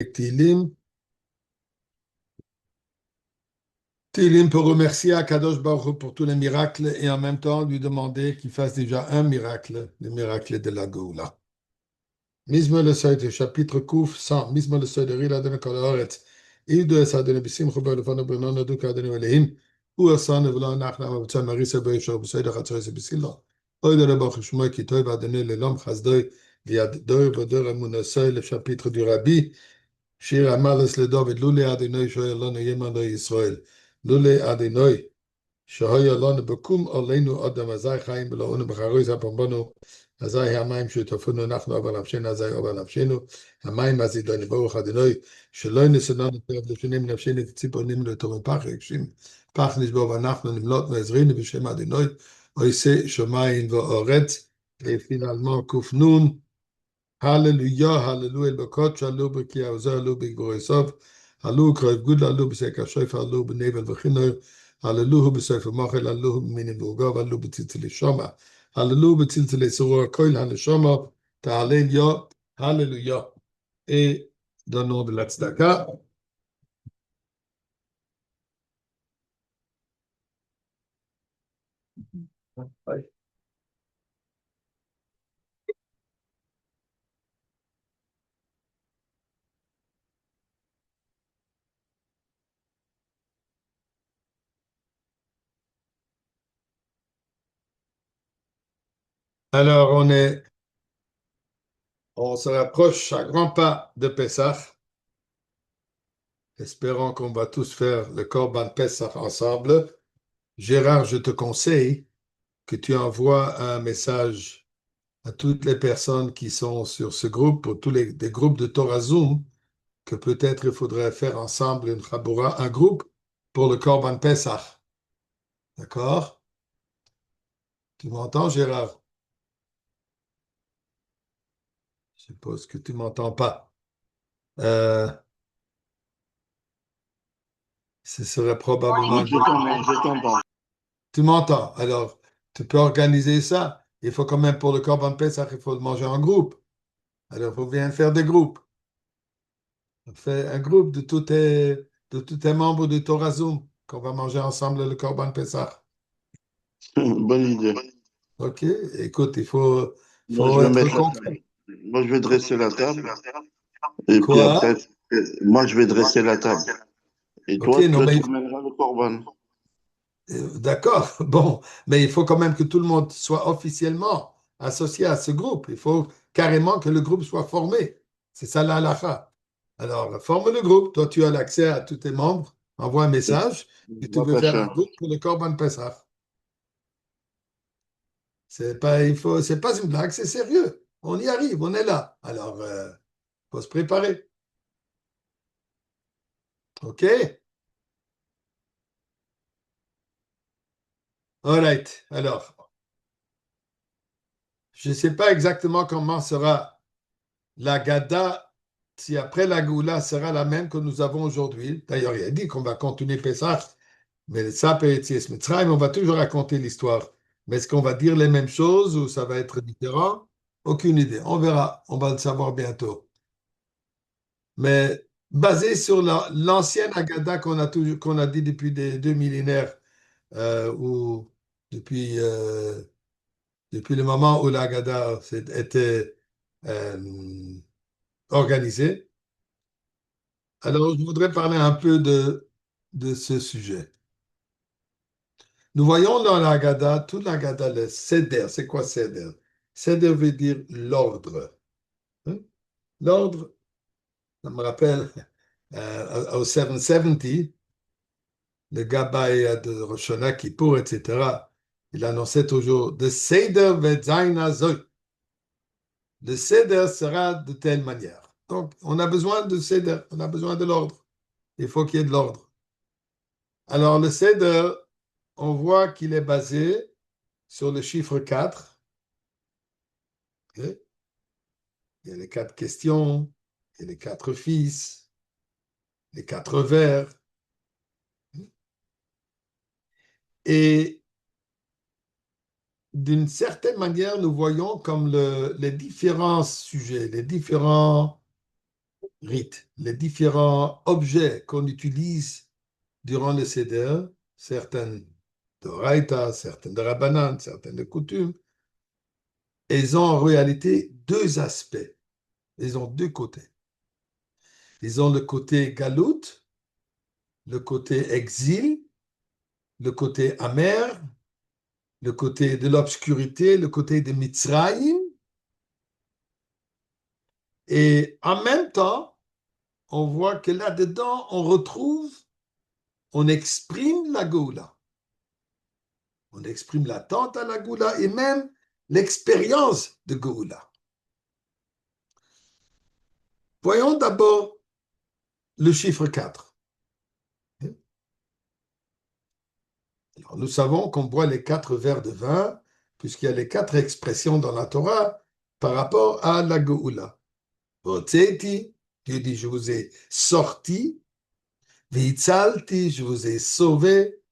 Tilim. Tilim pour remercier Akadosh Baruch Hu pour tous les miracles et en même temps lui demander qu'il fasse déjà un miracle, le miracle de la Goula. Misma le seuil, chapitre Kouf 100, Misma le seuil de Rila de Kol Haaretz, Idu es Adonai Bisim Chobar Lefanu Benon Aduk Adonai Elehim, U Asan Evlo Nachna Mavutza Marisa Beishor B'Seuy de Chatzor Bisilo, Oy de Baruch Shmoy Ki Toy Adonai Lelom Chazdoy, Liadoy Bodor Amun Seuil, le chapitre du Rabbi, שיר המלס לדוד, לולי אדינוי שהיה לנו ימנו ישראל, לולי אדינוי שהיה לנו בקום עלינו אדם אזי חיים ולאונו בחרוי זפמבנו, אזי המים שותפונו אנחנו אבל נפשנו, אזי אבל נפשנו, המים הזידוני ברוך אדינוי, שלא נסננו טוב לפנים נפשנו כציפורנים לתורם פח רגשים, פח נשבור ואנחנו נמלוט מעזרינו בשם אדינוי, עושה שמיים ואורץ, פינלמן קנון, Hallelujah, hallelujah, Bekot, Shalu, Bekia, Zalu, Bigborisov, Halu, Krev, Good, Halu, Beseka, Shoif, Halu, Benevel, Vachino, Hallelujah, Besofa, Machel, Halu, Minim, Bugov, Halu, Betitili, Shoma, Hallelujah, Betitili, Surah, Koil, Haneshoma, Hallelujah, Hallelujah. Et dans le nom de la Tzedaka. Alors, on se rapproche à grands pas de Pessah. Espérons qu'on va tous faire le Korban Pessah ensemble. Gérard, je te conseille que tu envoies un message à toutes les personnes qui sont sur ce groupe, pour tous des groupes de Torah Zoom, que peut-être il faudrait faire ensemble une chaboura, un groupe pour le Korban Pesach. D'accord? Tu m'entends, Gérard? Je suppose que tu m'entends pas. Euh, Ce serait Oui, probablement... je t'entends. Tu m'entends. Alors, tu peux organiser ça. Il faut quand même, pour le Korban Pesach, il faut le manger en groupe. Alors, il faut bien faire des groupes. On fait un groupe de tous tes membres de Torah Zoom qu'on va manger ensemble le Korban Pesach. Bonne idée. OK? Écoute, il faut, Moi, je faut vais être mettre la concret. table. Moi, je vais dresser la table. Et puis après, Quoi? moi, je vais dresser la table. Et OK, toi, non, toi, mais tu amèneras le corban. d'accord. Bon, mais il faut quand même que tout le monde soit officiellement associé à ce groupe. Il faut carrément que le groupe soit formé. C'est ça la halakha. Alors, forme le groupe. Toi, tu as l'accès à tous tes membres. Envoie un message que tu veux faire un Batacha. groupe pour le Korban Pesach. C'est pas une blague, c'est sérieux. On y arrive, on est là. Alors, faut se préparer. OK? All right. Alors, je ne sais pas exactement comment sera la Gada, si après la Goula sera la même que nous avons aujourd'hui. D'ailleurs, il a dit qu'on va continuer Pessah, mais ça peut être Mitzrayim, on va toujours raconter l'histoire. Mais est-ce qu'on va dire les mêmes choses ou ça va être différent? Aucune idée. On verra. On va le savoir bientôt. Mais basé sur l'ancienne Haggadah qu'on a dit depuis des 2 millénaires, ou depuis le moment où la Haggadah était euh, organisée. Alors, je voudrais parler un peu de ce sujet. Nous voyons dans la Haggadah, toute la Haggadah, le Seder. C'est quoi Seder? Seder veut dire l'ordre. Hein? L'ordre, ça me rappelle au 770, le Gabbai de Rosh Hashanah, Kippour, etc., il annonçait toujours The Seder Ve'zayin Azoy. Le Seder sera de telle manière. Donc, on a besoin de Seder, on a besoin de l'ordre. Il faut qu'il y ait de l'ordre. Alors, le Seder, on voit qu'il est basé sur le chiffre 4. Ok? Il y a les 4 questions, il y a les 4 fils, les 4 vers. Et d'une certaine manière, nous voyons comme les différents sujets, les différents rites, les différents objets qu'on utilise durant le Seder, certaines de Raïta, certaines de Rabbanan, certaines de coutumes, elles ont en réalité deux aspects. Elles ont deux côtés. Ils ont le côté galout, le côté exil, le côté amer, le côté de l'obscurité, le côté de Mitzrayim. Et en même temps, on voit que là-dedans, on exprime la Goula. On exprime l'attente à la Goula et même l'expérience de Goula. Voyons d'abord le chiffre 4. Alors, nous savons qu'on boit les 4 verres de vin, puisqu'il y a les 4 expressions dans la Torah par rapport à la Goula. Hotzeti, Dieu dit, je vous ai sorti. Vitzalti, je vous ai sauvé.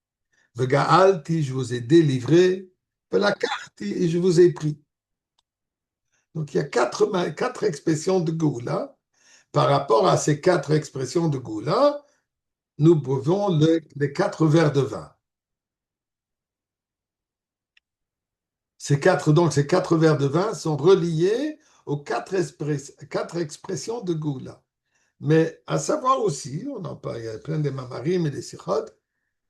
Vegaalti, je vous ai délivré. Velakarti, et je vous ai pris. Donc, il y a quatre expressions de Goula. Par rapport à ces 4 expressions de Goula, nous buvons les 4 verres de vin. Ces 4 verres de vin sont reliés aux 4 expressions de Goula. Mais à savoir aussi, on en parle, il y a plein de mamarim et des sikhot,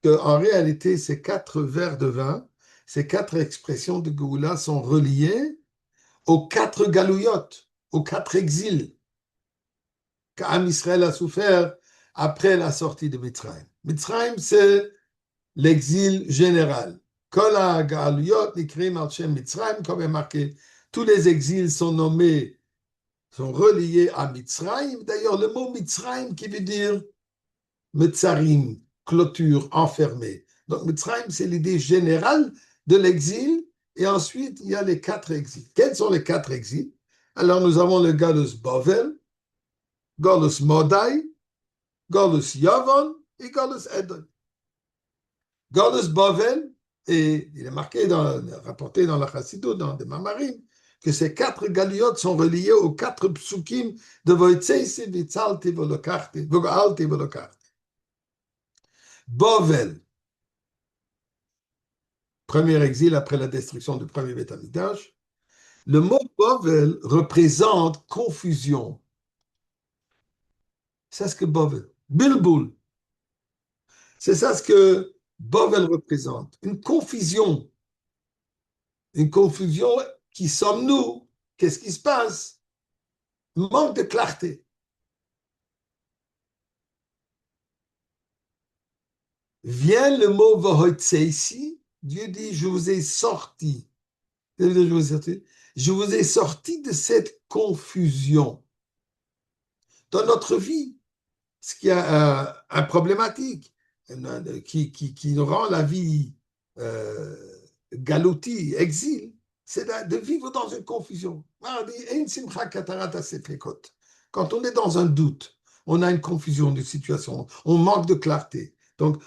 qu'en réalité, ces 4 verres de vin, ces 4 expressions de Goula sont reliées aux 4 galouyot, aux 4 exils qu'Am Israël a souffert après la sortie de Mitzrayim. Mitzrayim, c'est l'exil général. Kol ha'galuyot nikrim al shem Mitzrayim, comme est marqué, tous les exils sont nommés, sont reliés à Mitzrayim. D'ailleurs, le mot Mitzrayim qui veut dire Metzarim, clôture, enfermée. Donc, Mitzrayim, c'est l'idée générale de l'exil. Et ensuite, il y a les 4 exils. Quels sont les 4 exils? Alors, nous avons le Galus Bovel, Galus Modai, Galus Yavon et Galus Edom. Galus Bovel, et il est rapporté dans la Chassidut, dans des Mamarim, que ces 4 galiotes sont reliés aux 4 psukim de Voitseisi, Vitzalti, Volokarti, Vogalti, Volokarti. Bovel, premier exil après la destruction du premier Beth Amikdash. Le mot Bovel représente confusion. C'est ce que Bovel, Bilboul, c'est ça ce que Bovel représente, une confusion qui sommes-nous? Qu'est-ce qui se passe? Manque de clarté. Vient le mot Vohotseisi, Dieu dit, je vous ai sorti. Je vous ai sorti de cette confusion. Dans notre vie, ce qui est un problématique, qui nous rend la vie galouti, exil, c'est de vivre dans une confusion. Quand on est dans un doute, on a une confusion de situation, on manque de clarté. Donc,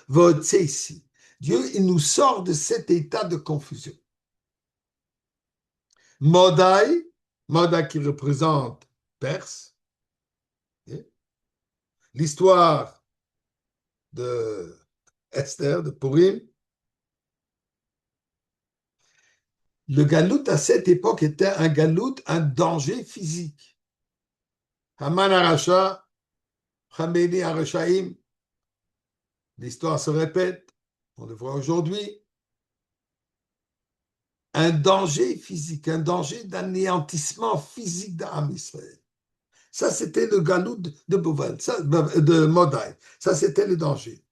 ici. Dieu, il nous sort de cet état de confusion. Modai qui représente Perse, l'histoire de Esther, de Purim. Le galout à cette époque était un galout, un danger physique. Haman Arasha, Chameni Arashaim. L'histoire se répète, on le voit aujourd'hui. Un danger physique, un danger d'anéantissement physique d'Am Israël. Ça, c'était le galout de Bovel, de Modai. Ça, c'était le danger.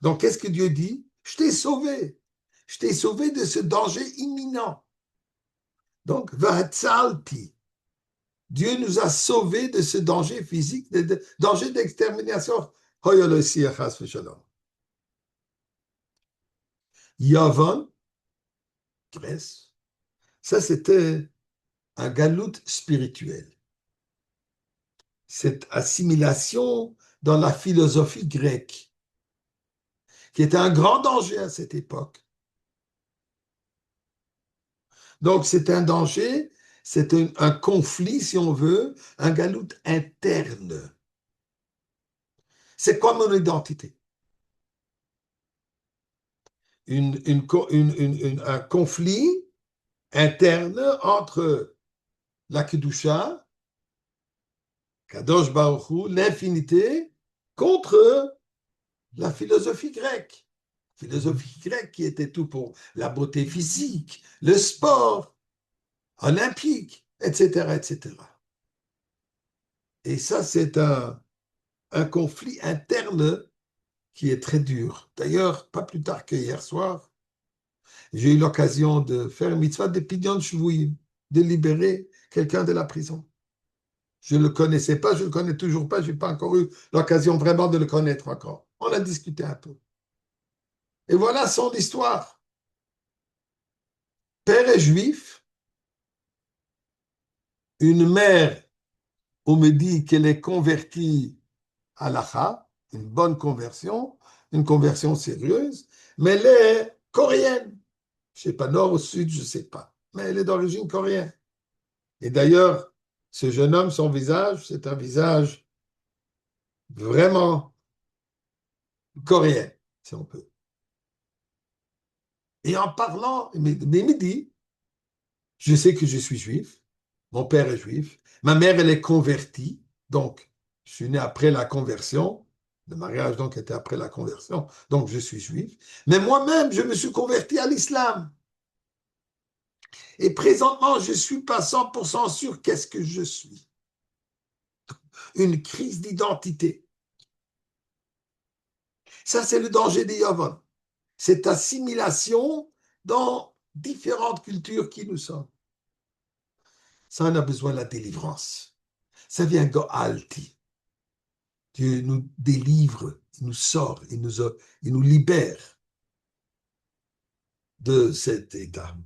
Donc, qu'est-ce que Dieu dit? Je t'ai sauvé. Je t'ai sauvé de ce danger imminent. Donc, Vahatzalti. Dieu nous a sauvés de ce danger physique, de danger d'extermination. Yavon, Grèce, ça c'était un galout spirituel. Cette assimilation dans la philosophie grecque, qui était un grand danger à cette époque. Donc c'est un danger, c'est un conflit, si on veut, un galout interne. C'est quoi mon identité? Un conflit interne entre la Kedusha, Kadosh Baruch Hu, l'infinité, contre la philosophie grecque. Philosophie grecque qui était tout pour la beauté physique, le sport olympique, etc., etc. Et ça, c'est un conflit interne qui est très dur. D'ailleurs, pas plus tard que hier soir, j'ai eu l'occasion de faire une mitzvah de Pidyon Shvuyim, de libérer quelqu'un de la prison. Je ne le connaissais pas, je ne le connais toujours pas, je n'ai pas encore eu l'occasion vraiment de le connaître encore. On a discuté un peu. Et voilà son histoire. Père est juif, une mère, on me dit qu'elle est convertie à l'Acha, une bonne conversion, une conversion sérieuse, mais elle est coréenne. Je ne sais pas, nord ou sud, je ne sais pas, mais elle est d'origine coréenne. Et d'ailleurs, ce jeune homme, son visage, c'est un visage vraiment coréen, si on peut. Et en parlant, il me dit, je sais que je suis juif, mon père est juif, ma mère, elle est convertie, donc je suis né après la conversion, le mariage donc était après la conversion, donc je suis juif, mais moi-même, je me suis converti à l'islam. Et présentement, je ne suis pas 100% sûr qu'est-ce que je suis. Une crise d'identité. Ça, c'est le danger des Yavon. Cette assimilation dans différentes cultures qui nous sommes. Ça, on a besoin de la délivrance. Ça vient Go'alti. Dieu nous délivre, il nous sort, il nous libère de cet état.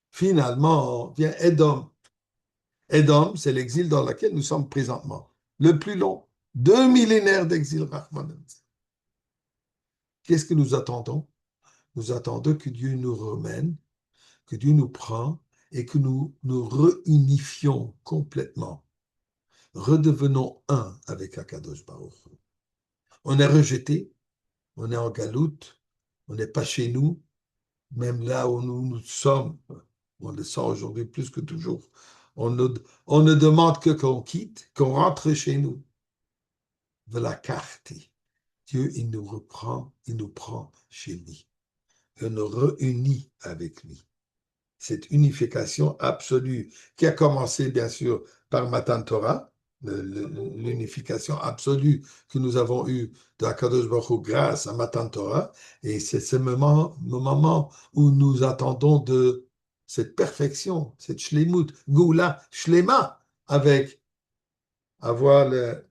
Finalement, vient Edom. Edom, c'est l'exil dans lequel nous sommes présentement. Le plus long. 2 millénaires d'exil, Rahman. Qu'est-ce que nous attendons? Nous attendons que Dieu nous remène, que Dieu nous prend et que nous nous réunifions complètement. Redevenons un avec Akadosh Baruch. On est rejeté, on est en galoute, on n'est pas chez nous, même là où nous sommes, on le sent aujourd'hui plus que toujours. On ne demande que qu'on quitte, qu'on rentre chez nous. De la carte. Dieu, il nous reprend, il nous prend chez lui. Il nous réunit avec lui. Cette unification absolue qui a commencé, bien sûr, par Matan Torah, l'unification absolue que nous avons eue de Akadosh Baruch Hu grâce à Matan Torah, et c'est ce moment où nous attendons de cette perfection, cette shlemut, Goula, shlema, avec avoir le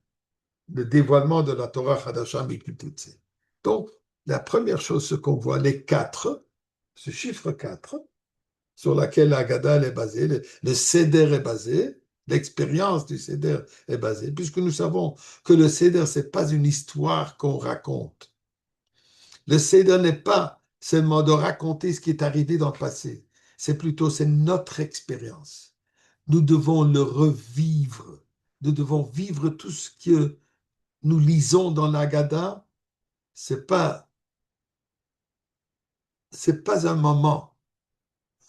dévoilement de la Torah Hadasha Mikututse. Donc, la première chose, ce qu'on voit, les 4, ce chiffre 4, sur laquelle la Haggadah est basée, le Seder est basé, l'expérience du Seder est basée, puisque nous savons que le Seder, ce n'est pas une histoire qu'on raconte. Le Seder n'est pas seulement de raconter ce qui est arrivé dans le passé, c'est notre expérience. Nous devons le revivre. Nous devons vivre tout ce que nous lisons dans la Haggadah. C'est pas un moment.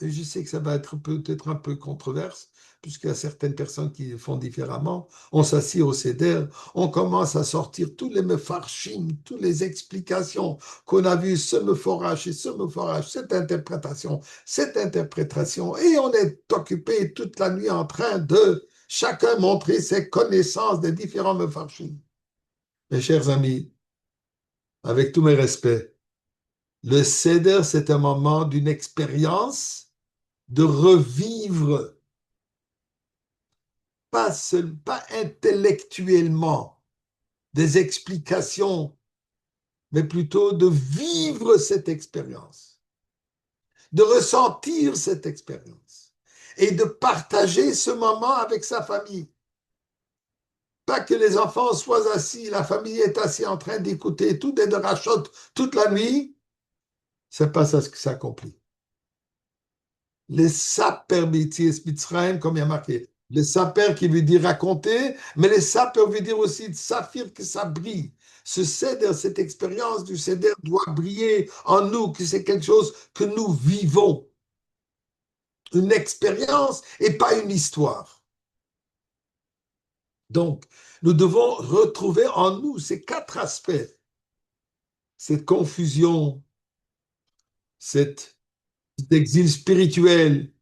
Et je sais que ça va être peut-être un peu controverse, puisqu'il y a certaines personnes qui le font différemment. On s'assied au Seder, on commence à sortir tous les mefarshim, toutes les explications qu'on a vues, ce meforach et ce meforach, cette interprétation, et on est occupé toute la nuit en train de chacun montrer ses connaissances des différents mefarshim. Mes chers amis, avec tous mes respects, le Seder, c'est un moment d'une expérience de revivre, pas intellectuellement, des explications, mais plutôt de vivre cette expérience, de ressentir cette expérience et de partager ce moment avec sa famille. Pas que les enfants soient assis, la famille est assise en train d'écouter tout des de rachotes toute la nuit, c'est pas ça ce qui s'accomplit. Les saper Mitzrayim, comme il y a marqué, Le saper qui veut dire raconter, mais le saper veut dire aussi de saphir que ça brille. Ce cèdre, cette expérience du cèdre doit briller en nous, que c'est quelque chose que nous vivons. Une expérience et pas une histoire. Donc, nous devons retrouver en nous ces quatre aspects. Cette confusion, cet exil spirituel,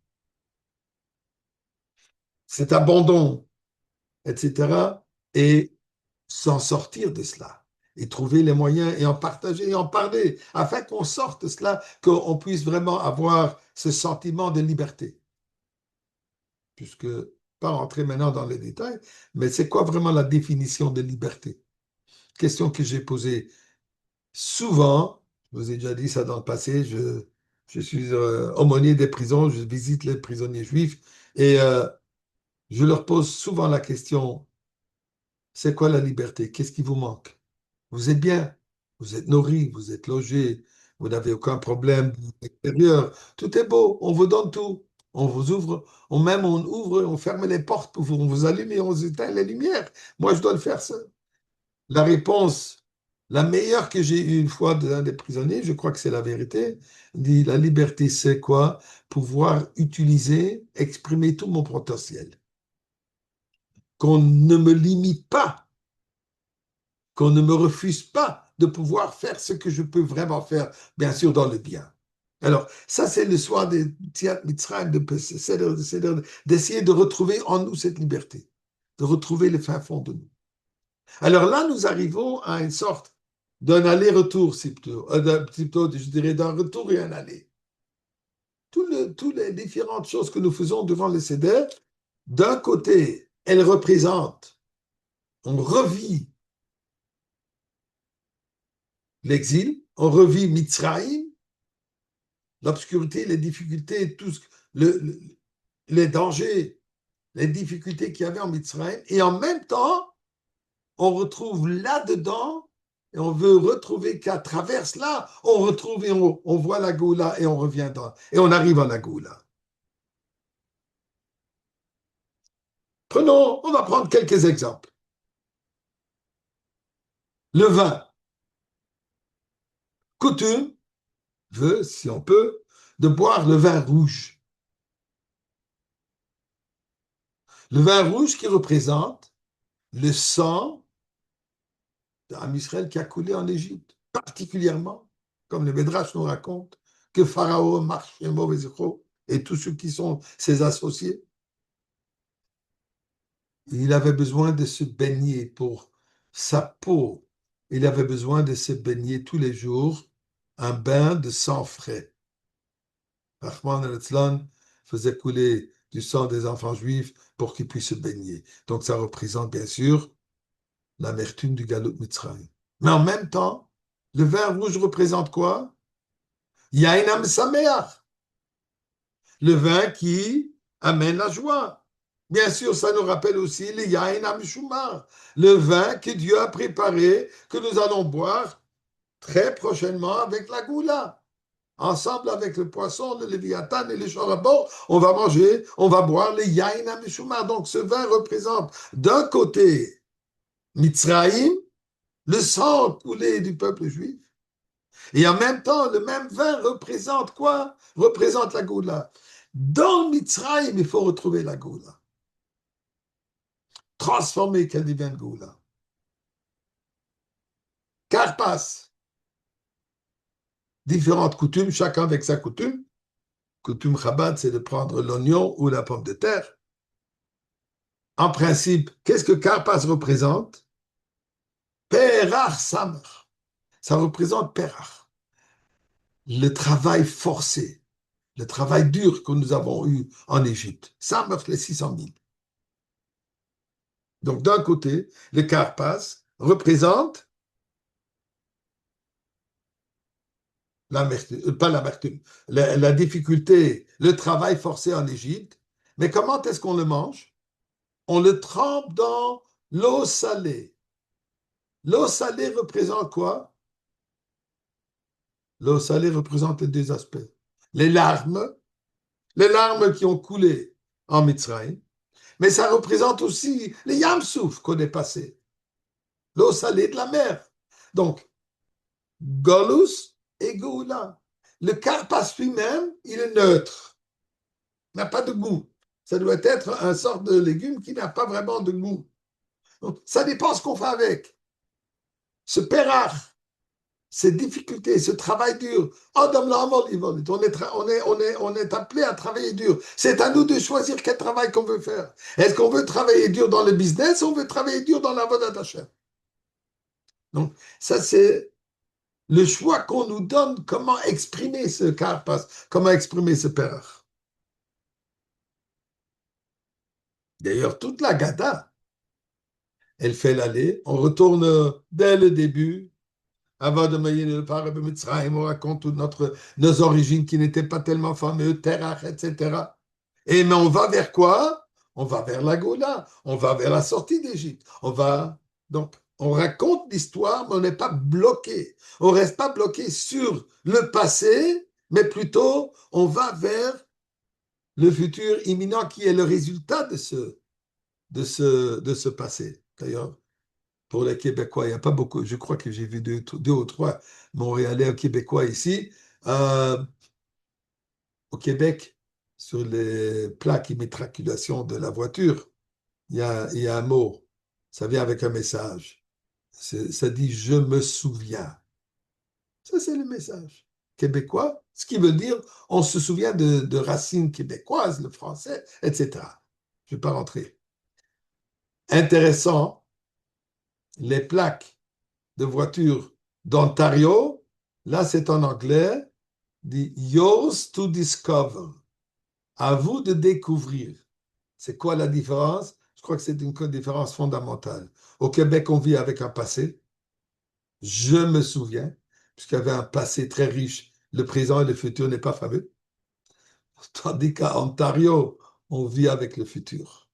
cet abandon, etc. Et s'en sortir de cela. Et trouver les moyens et en partager et en parler, afin qu'on sorte de cela, qu'on puisse vraiment avoir ce sentiment de liberté. Puisque, pas rentrer maintenant dans les détails, mais c'est quoi vraiment la définition de liberté? Question que j'ai posée souvent, je vous ai déjà dit ça dans le passé, je suis aumônier des prisons, je visite les prisonniers juifs et je leur pose souvent la question, c'est quoi la liberté? Qu'est-ce qui vous manque? Vous êtes bien, vous êtes nourri, vous êtes logé, vous n'avez aucun problème extérieur, tout est beau, on vous donne tout. On vous ouvre, on ouvre, on ferme les portes pour vous, on vous allume et on vous éteint les lumières. Moi, je dois le faire seul. La réponse, la meilleure que j'ai eue une fois d'un des prisonniers, je crois que c'est la vérité, dit la liberté, c'est quoi? Pouvoir utiliser, exprimer tout mon potentiel. Qu'on ne me limite pas, qu'on ne me refuse pas de pouvoir faire ce que je peux vraiment faire, bien sûr dans le bien. Alors, ça, c'est le soin de Tziat Mitzrayim, d'essayer de retrouver en nous cette liberté, de retrouver le fin fond de nous. Alors là, nous arrivons à une sorte d'un aller-retour, plutôt, je dirais, d'un retour et un aller. Toutes les différentes choses que nous faisons devant le CEDER, d'un côté, elles représentent, on revit l'exil, on revit Mitzrayim, l'obscurité, les difficultés, les dangers, les difficultés qu'il y avait en Mitzrayim, et en même temps, on retrouve là-dedans, et on veut retrouver qu'à travers cela, on retrouve et on voit la Goula et on revient et on arrive à la Goula. On va prendre quelques exemples. Le vin, coutume veut, si on peut, de boire le vin rouge. Le vin rouge qui représente le sang d'Am Israël qui a coulé en Égypte, particulièrement, comme le Midrash nous raconte, que Pharaon marche et tous ceux qui sont ses associés. Il avait besoin de se baigner pour sa peau. Il avait besoin de se baigner tous les jours, un bain de sang frais. Rahman al-Islam faisait couler du sang des enfants juifs pour qu'ils puissent se baigner. Donc ça représente bien sûr l'amertume du Galut Mitzrayim. Mais en même temps, le vin rouge représente quoi? Yainam Sameach, le vin qui amène la joie. Bien sûr, ça nous rappelle aussi le Yain Amishumar, le vin que Dieu a préparé, que nous allons boire très prochainement avec la Goula. Ensemble avec le poisson, le Léviathan et les Chorabot, on va manger, on va boire le Yain Amishumar. Donc ce vin représente d'un côté Mitzraïm, le sang coulé du peuple juif, et en même temps, le même vin représente quoi? Représente la Goula. Dans Mitzrayim, il faut retrouver la Goula. Transformer qu'elle devienne Goula. Karpas, différentes coutumes, chacun avec sa coutume. Coutume Chabad, c'est de prendre l'oignon ou la pomme de terre. En principe, qu'est-ce que Karpas représente? Perach Samr. Ça représente Perach. Le travail forcé, le travail dur que nous avons eu en Égypte. Samr, les 600 000. Donc, d'un côté, le Karpas représente l'amertume, pas l'amertume, la difficulté, le travail forcé en Égypte. Mais comment est-ce qu'on le mange? On le trempe dans l'eau salée. L'eau salée représente quoi? L'eau salée représente les deux aspects. Les larmes qui ont coulé en Mitzrayim, mais ça représente aussi les Yamsouf qu'on est passé, l'eau salée de la mer. Donc, Golus et Goula. Le karpas lui-même, il est neutre, n'a pas de goût. Ça doit être un sort de légume qui n'a pas vraiment de goût. Donc, ça dépend ce qu'on fait avec. Ce pérach, ces difficultés, ce travail dur, on est appelé à travailler dur. C'est à nous de choisir quel travail qu'on veut faire. Est-ce qu'on veut travailler dur dans le business ou on veut travailler dur dans la voie Hashem? Donc, ça, c'est le choix qu'on nous donne, comment exprimer ce karpas, comment exprimer ce père. D'ailleurs, toute la Gada, elle fait l'aller. On retourne dès le début. Avant de le Parab Mitzrayim, on raconte toutes nos origines qui n'étaient pas tellement fameuses, Terach, etc. Et mais on va vers quoi? On va vers la Goula, on va vers la sortie d'Égypte. Donc, on raconte l'histoire, mais on n'est pas bloqué. On ne reste pas bloqué sur le passé, mais plutôt on va vers le futur imminent qui est le résultat de ce passé. D'ailleurs, pour les Québécois, il n'y a pas beaucoup, je crois que j'ai vu deux ou trois Montréalais Québécois ici. Au Québec, sur les plaques immatriculation de la voiture, il y a un mot, ça vient avec un message. Ça dit « je me souviens ». Ça, c'est le message québécois, ce qui veut dire on se souvient de racines québécoises, le français, etc. Je ne vais pas rentrer. Intéressant, les plaques de voiture d'Ontario, là c'est en anglais, dit yours to discover. À vous de découvrir. C'est quoi la différence? Je crois que c'est une différence fondamentale. Au Québec, on vit avec un passé. Je me souviens, puisqu'il y avait un passé très riche. Le présent et le futur n'est pas fameux. Tandis qu'à Ontario, on vit avec le futur.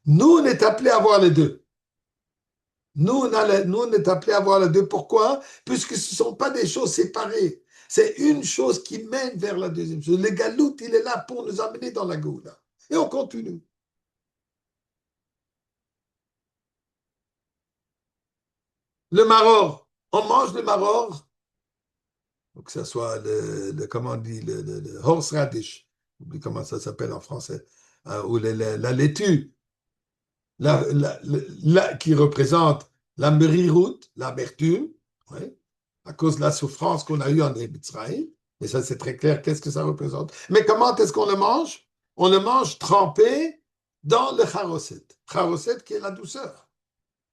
Nous, on est appelés à voir les deux. Nous, on est appelés à voir les deux. Pourquoi? Puisque ce ne sont pas des choses séparées. C'est une chose qui mène vers la deuxième chose. Le galout, il est là pour nous amener dans la Goula. Et on continue. Le maror, on mange le maror, que ce soit comment on dit, le horseradish, j'oublie comment ça s'appelle en français, ou la laitue, qui représente la meriroute, l'amertume, ouais, à cause de la souffrance qu'on a eue en Mitzrayim. Et ça, c'est très clair, qu'est-ce que ça représente. Mais comment est-ce qu'on le mange? On le mange trempé dans le charoset. Charoset qui est la douceur.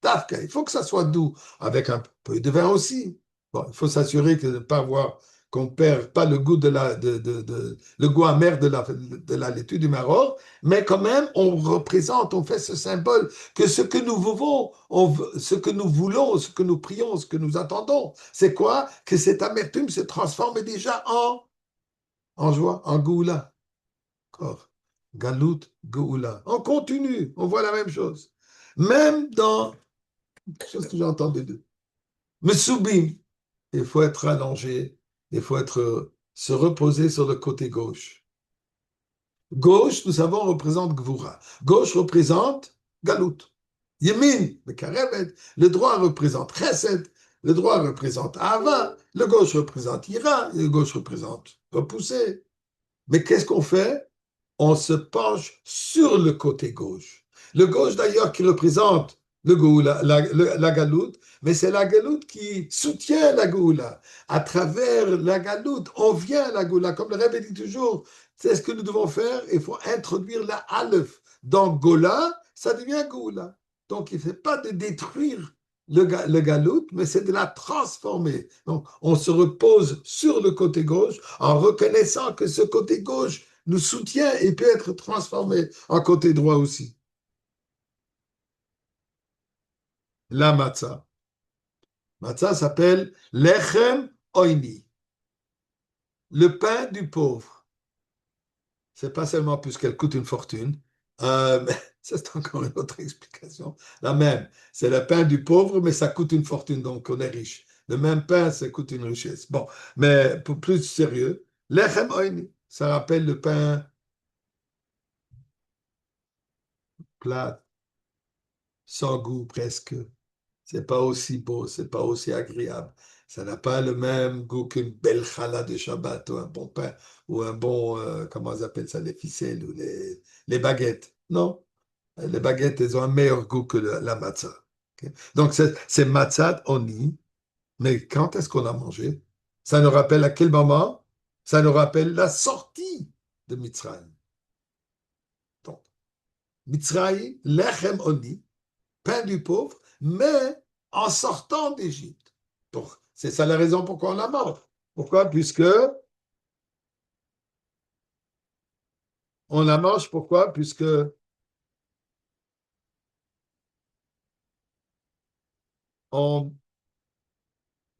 Tafka, il faut que ça soit doux, avec un peu de vin aussi. Bon, il faut s'assurer que de ne pas avoir, qu'on ne perd pas le goût le goût amer de la laitue du maror, mais quand même, on représente, on fait ce symbole que ce que nous voulons, ce que nous voulons, ce que nous prions, ce que nous attendons, c'est quoi? Que cette amertume se transforme déjà en joie, en goula. D'accord. Galout, goula. On continue, on voit la même chose. Même dans quelque chose que j'ai entendu de Mesoubim, il faut être allongé, il faut se reposer sur le côté gauche. Gauche, nous savons, représente Gvura. Gauche représente Galout. Yemin, le Karevet. Le droit représente Chesed. Le droit représente Ava. Le gauche représente Ira. Le gauche représente repousser. Mais qu'est-ce qu'on fait? On se penche sur le côté gauche. Le gauche, d'ailleurs, qui représente le Goula, la galoute, mais c'est la galoute qui soutient la Goula. À travers la galoute, on vient à la Goula. Comme le Rebbe dit toujours, c'est ce que nous devons faire. Il faut introduire la Aleph dans Gola, ça devient Goula. Donc, il ne fait pas de détruire le galoute, mais c'est de la transformer. Donc, on se repose sur le côté gauche en reconnaissant que ce côté gauche nous soutient et peut être transformé en côté droit aussi. La matzah. Matzah s'appelle lechem oini, le pain du pauvre. C'est pas seulement puisqu'elle coûte une fortune, mais ça c'est encore une autre explication. La même, c'est le pain du pauvre, mais ça coûte une fortune, donc on est riche. Le même pain, ça coûte une richesse. Bon, mais pour plus sérieux, lechem oini, ça rappelle le pain plate, sans goût presque. C'est pas aussi beau, c'est pas aussi agréable. Ça n'a pas le même goût qu'une belle challah de Shabbat ou un bon pain ou un bon, comment on appelle ça, les ficelles ou les baguettes. Non, les baguettes, elles ont un meilleur goût que la matzah. Ok. Donc, c'est matzah oni, mais quand est-ce qu'on a mangé? Ça nous rappelle à quel moment? Ça nous rappelle la sortie de Mitzrayim. Donc, Mitzrayim, lechem oni, pain du pauvre, mais en sortant d'Égypte. C'est ça la raison pourquoi on la mange. Pourquoi? Puisque on la mange, pourquoi? Puisque on,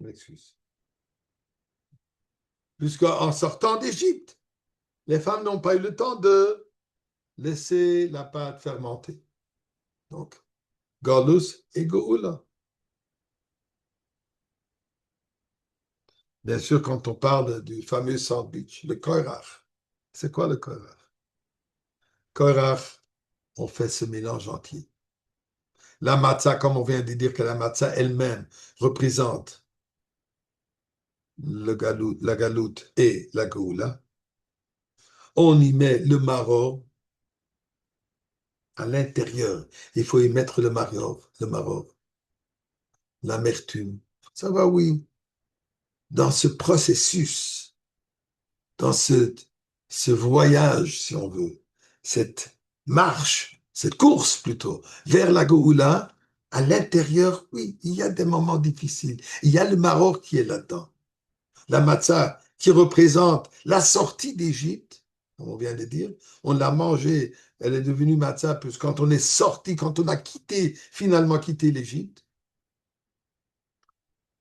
excuse, puisque en sortant d'Égypte, les femmes n'ont pas eu le temps de laisser la pâte fermenter. Donc, Galus et Goula. Bien sûr, quand on parle du fameux sandwich, le koirach, c'est quoi le koirach? Koirach, on fait ce mélange entier. La matzah, comme on vient de dire que la matzah elle-même représente la galoute et la goula, on y met le maror à l'intérieur. Il faut y mettre le maror, l'amertume. Ça va, oui. Dans ce processus, dans ce voyage, si on veut, cette marche, cette course plutôt, vers la Goula, à l'intérieur, oui, il y a des moments difficiles. Il y a le maror qui est là-dedans. La matzah qui représente la sortie d'Égypte, comme on vient de dire, on l'a mangée, elle est devenue matzah, parce que quand on est sorti, quand on a finalement quitté l'Égypte,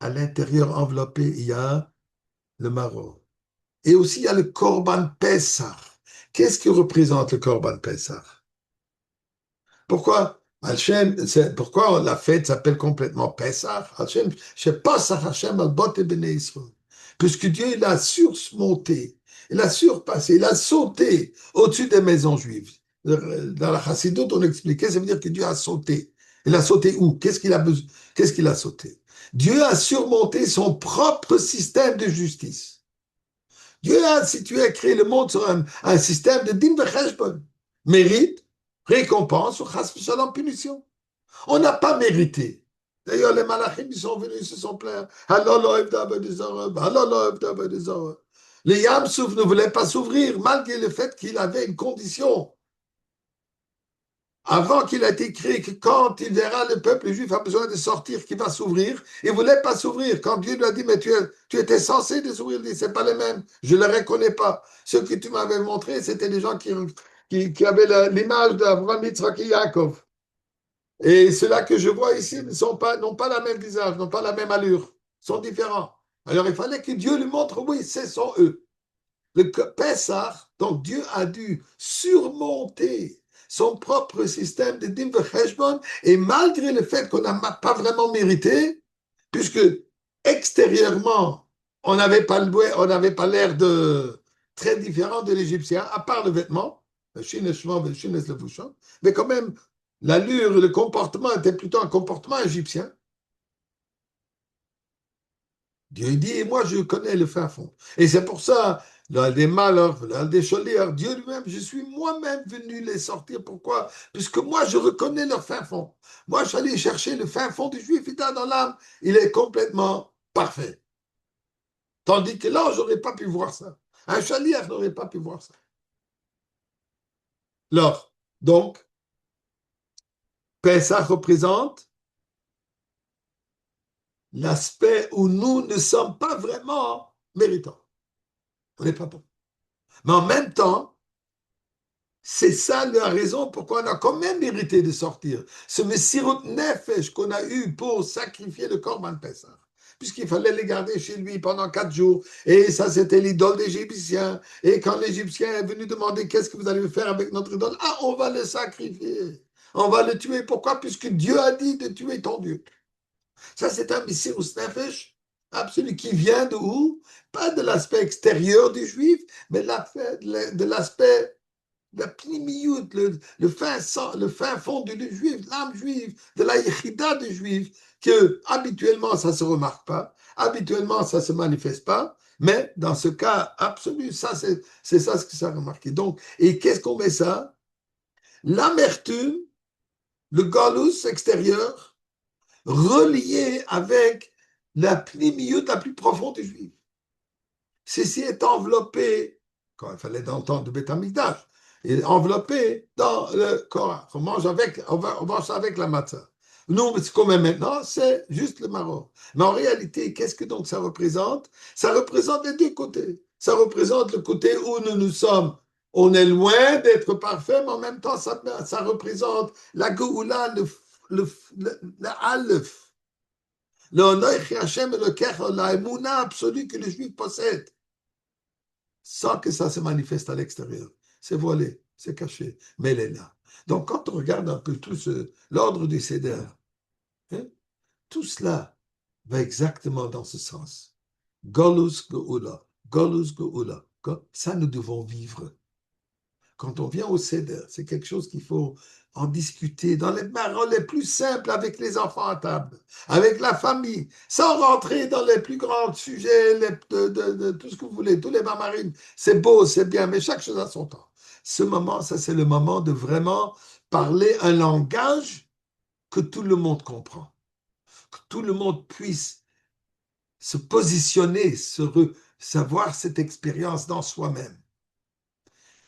à l'intérieur enveloppé, il y a le maror. Et aussi, il y a le Korban Pessah. Qu'est-ce qui représente le Korban Pessah? Pourquoi pourquoi la fête s'appelle complètement Pessah? Hashem, je Passach Hashem al Bot Bnei Israël. Puisque Dieu, il a surmonté, il a surpassé, il a sauté au-dessus des maisons juives. Dans la Chassidoute, on expliquait, ça veut dire que Dieu a sauté. Il a sauté où? Qu'est-ce qu'il a sauté? Dieu a surmonté son propre système de justice. Dieu a institué, a créé le monde sur un système de din v'cheshbon. Mérite, récompense ou chas v'shalom, punition. On n'a pas mérité. D'ailleurs, les malachim, ils sont venus, ils se sont plaints. Les Yamsouf ne voulaient pas s'ouvrir, malgré le fait qu'il avait une condition. Avant qu'il ait été créé, que quand il verra le peuple juif a besoin de sortir, qu'il va s'ouvrir, il ne voulait pas s'ouvrir. Quand Dieu lui a dit, mais tu étais censé de s'ouvrir, il dit, c'est pas les mêmes, je ne les reconnais pas. Ceux que tu m'avais montrés, c'était des gens qui avaient l'image d'Avraham, Yitzhak et Yaakov. Et ceux-là que je vois ici n'ont pas la même visage, n'ont pas la même allure, sont différents. Alors il fallait que Dieu lui montre, oui, ce sont eux. Le Pessah, donc Dieu a dû surmonter son propre système de Din V'Cheshbon, et malgré le fait qu'on n'a pas vraiment mérité, puisque extérieurement, on n'avait pas l'air de très différent de l'Égyptien, à part le vêtement, mais quand même, l'allure, le comportement était plutôt un comportement égyptien. Dieu dit, moi je connais le fin fond. Et c'est pour ça, là, des malheurs, là, des cholières, Dieu lui-même, je suis moi-même venu les sortir. Pourquoi? Puisque moi je reconnais leur fin fond. Moi je suis allé chercher le fin fond du juif, il est dans l'âme, il est complètement parfait. Tandis que là, je n'aurais pas pu voir ça. Un chalier n'aurait pas pu voir ça. Alors, donc, Pessah représente l'aspect où nous ne sommes pas vraiment méritants. On n'est pas bon. Mais en même temps, c'est ça la raison pourquoi on a quand même mérité de sortir. Ce Messirut Nefesh qu'on a eu pour sacrifier le Korban Pessah, puisqu'il fallait les garder chez lui pendant 4 jours. Et ça, c'était l'idole d'Égyptien. Et quand l'Égyptien est venu demander qu'est-ce que vous allez faire avec notre idole, ah, on va le sacrifier. On va le tuer. Pourquoi? Puisque Dieu a dit de tuer ton Dieu. Ça, c'est un Messirut Nefesh absolu qui vient de où? Pas de l'aspect extérieur du juif, mais de l'aspect la pnimiyut, le fin fond du juif, l'âme juive, de la yechida du juif, que habituellement ça ne se remarque pas, habituellement ça ne se manifeste pas, mais dans ce cas absolu, ça c'est ça ce que ça a remarqué. Donc, et qu'est-ce qu'on met ça? L'amertume, le galus extérieur, relié avec la pnimiyut la plus profonde du juif. Ceci est enveloppé, quand il fallait d'entendre le Beth Amikdash, est enveloppé dans le Coran. On mange avec la matzah. Nous, ce qu'on met maintenant, c'est juste le maror. Mais en réalité, qu'est-ce que donc ça représente? Ça représente les deux côtés. Ça représente le côté où nous sommes. On est loin d'être parfait, mais en même temps, ça représente la Geoula, le Aleph, le Onoich Hashem et le Kech, la Emouna absolue que les Juifs possèdent, sans que ça se manifeste à l'extérieur. C'est voilé, c'est caché, mais elle est là. Donc, quand on regarde un peu tout l'ordre du Seder, hein, tout cela va exactement dans ce sens. Golus Geula, Golus Geula. Ça, nous devons vivre. Quand on vient au Seder, c'est quelque chose qu'il faut en discuter dans les paroles les plus simples avec les enfants à table, avec la famille, sans rentrer dans les plus grands sujets, de tout ce que vous voulez, tous les mamarines. C'est beau, c'est bien, mais chaque chose a son temps. Ce moment, ça c'est le moment de vraiment parler un langage que tout le monde comprend, que tout le monde puisse se positionner, savoir cette expérience dans soi-même.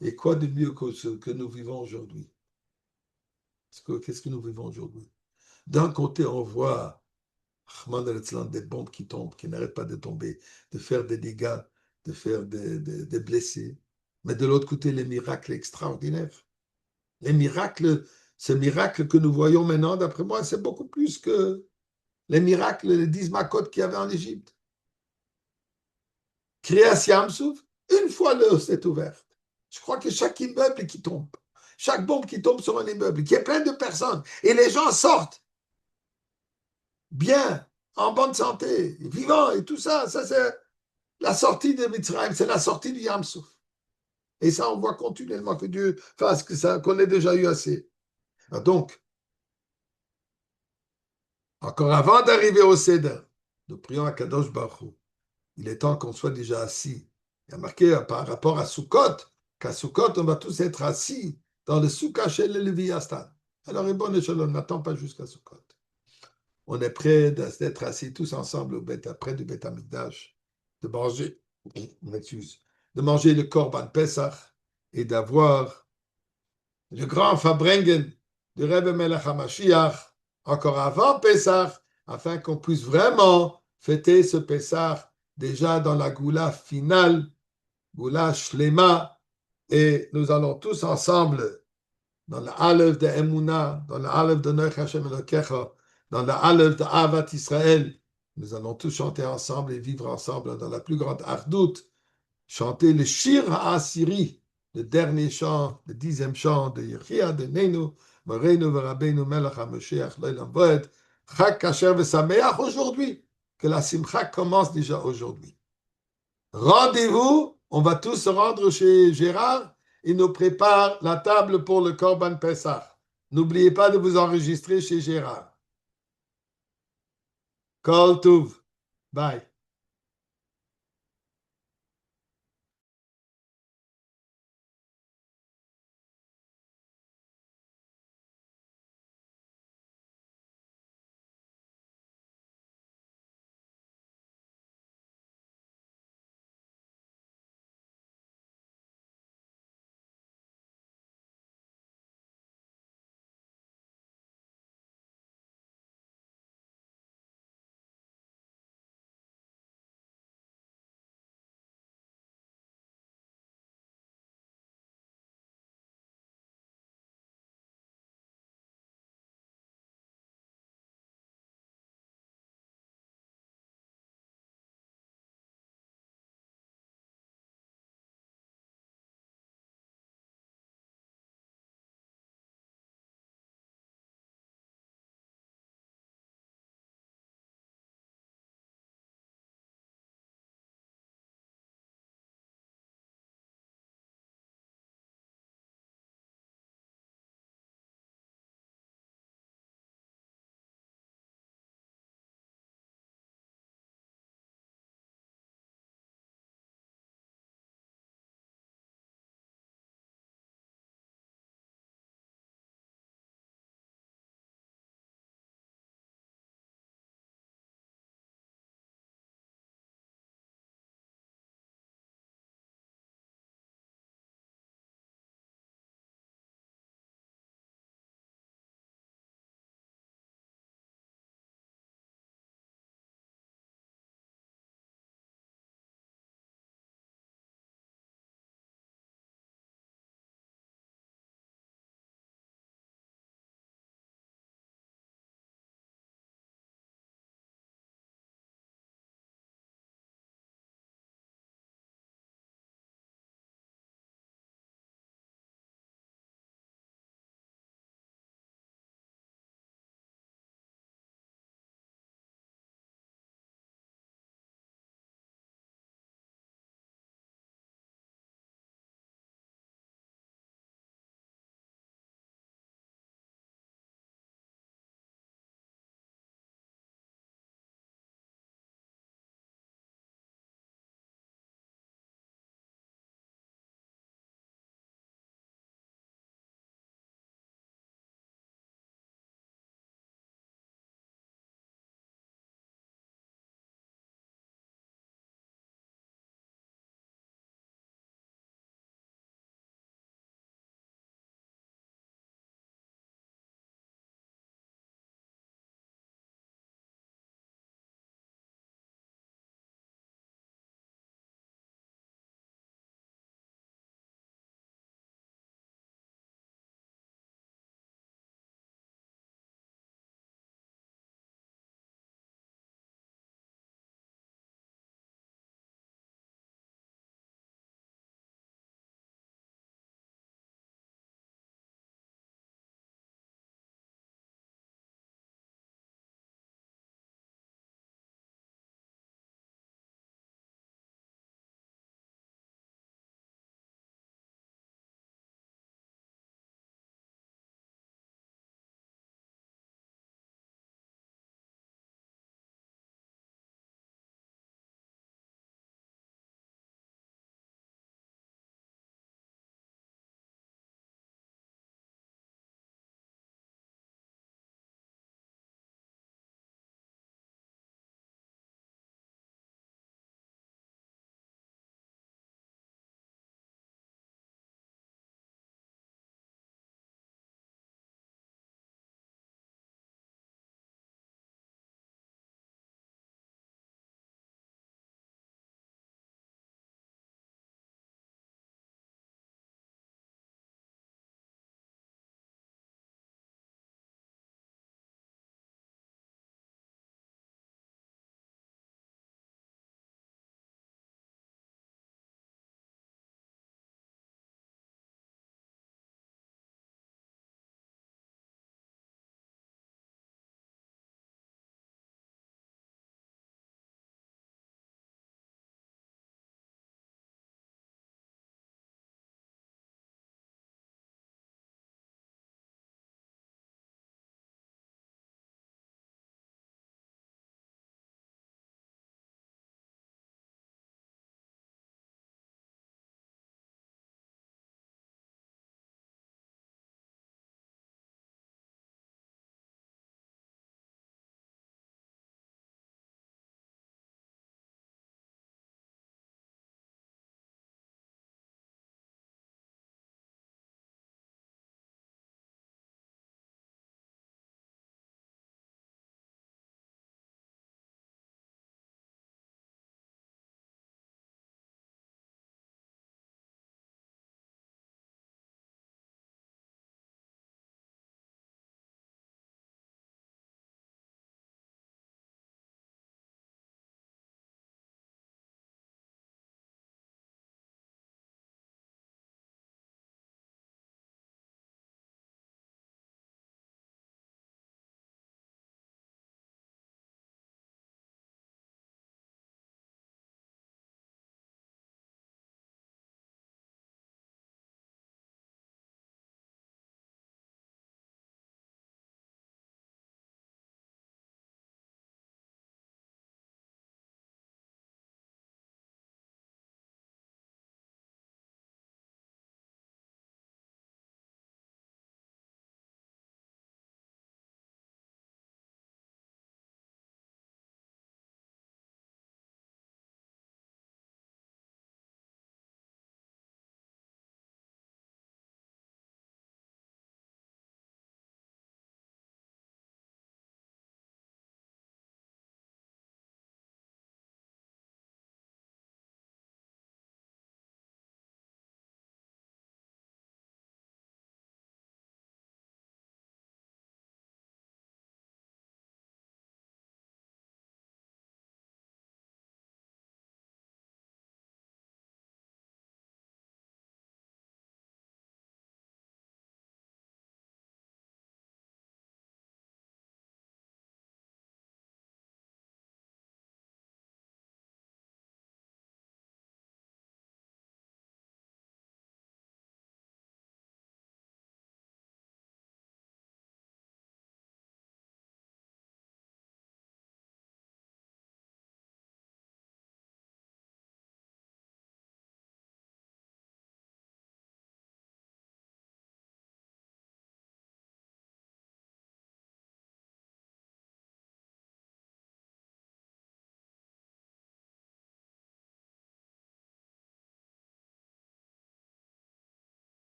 Et quoi de mieux que ce que nous vivons aujourd'hui? Qu'est-ce que nous vivons aujourd'hui? D'un côté, on voit des bombes qui tombent, qui n'arrêtent pas de tomber, de faire des dégâts, de faire des blessés. Mais de l'autre côté, les miracles extraordinaires. Les miracles, ce miracle que nous voyons maintenant, d'après moi, c'est beaucoup plus que les miracles, les 10 macotes qu'il y avait en Égypte. Kriyas Yamsouf, une fois l'eau s'est ouverte. Je crois que chaque immeuble qui tombe, chaque bombe qui tombe sur un immeuble, qui est plein de personnes, et les gens sortent bien, en bonne santé, vivants, et tout ça, ça c'est la sortie de Mitzrayim, c'est la sortie du Yamsouf. Et ça, on voit continuellement que Dieu fasse que ça, qu'on ait déjà eu assez. Donc, encore avant d'arriver au Seder, nous prions à Kadosh Baruch Hu. Il est temps qu'on soit déjà assis. Il y a marqué par rapport à Sukkot, qu'à Sukkot, on va tous être assis dans le Soukha chez le Leviathan. Alors, bon échelon, on n'attend pas jusqu'à Sukkot. On est prêt d'être assis tous ensemble près du Beth Amikdash, de manger, de manger le Korban Pesach et d'avoir le grand Fabrengen du Rebbe Melech HaMashiach encore avant Pesach, afin qu'on puisse vraiment fêter ce Pesach déjà dans la Goula finale, Goula Shlema, et nous allons tous ensemble dans le Aleph de Emouna, dans le Aleph de Noach Hashem Elokecha, dans le Aleph de Avat Israël. Nous allons tous chanter ensemble et vivre ensemble dans la plus grande ardoute, chanter le Shir HaAsiri, le dernier chant, le 10e chant de Yechia de Nenu, Moreinu Verabeinu Melech HaMashiach Leilam Voed, Chag Kasher V'Sameach aujourd'hui, que la Simcha commence déjà aujourd'hui. Rendez-vous, on va tous se rendre chez Gérard, il nous prépare la table pour le Korban Pessah. N'oubliez pas de vous enregistrer chez Gérard. Kol Tuv. Bye.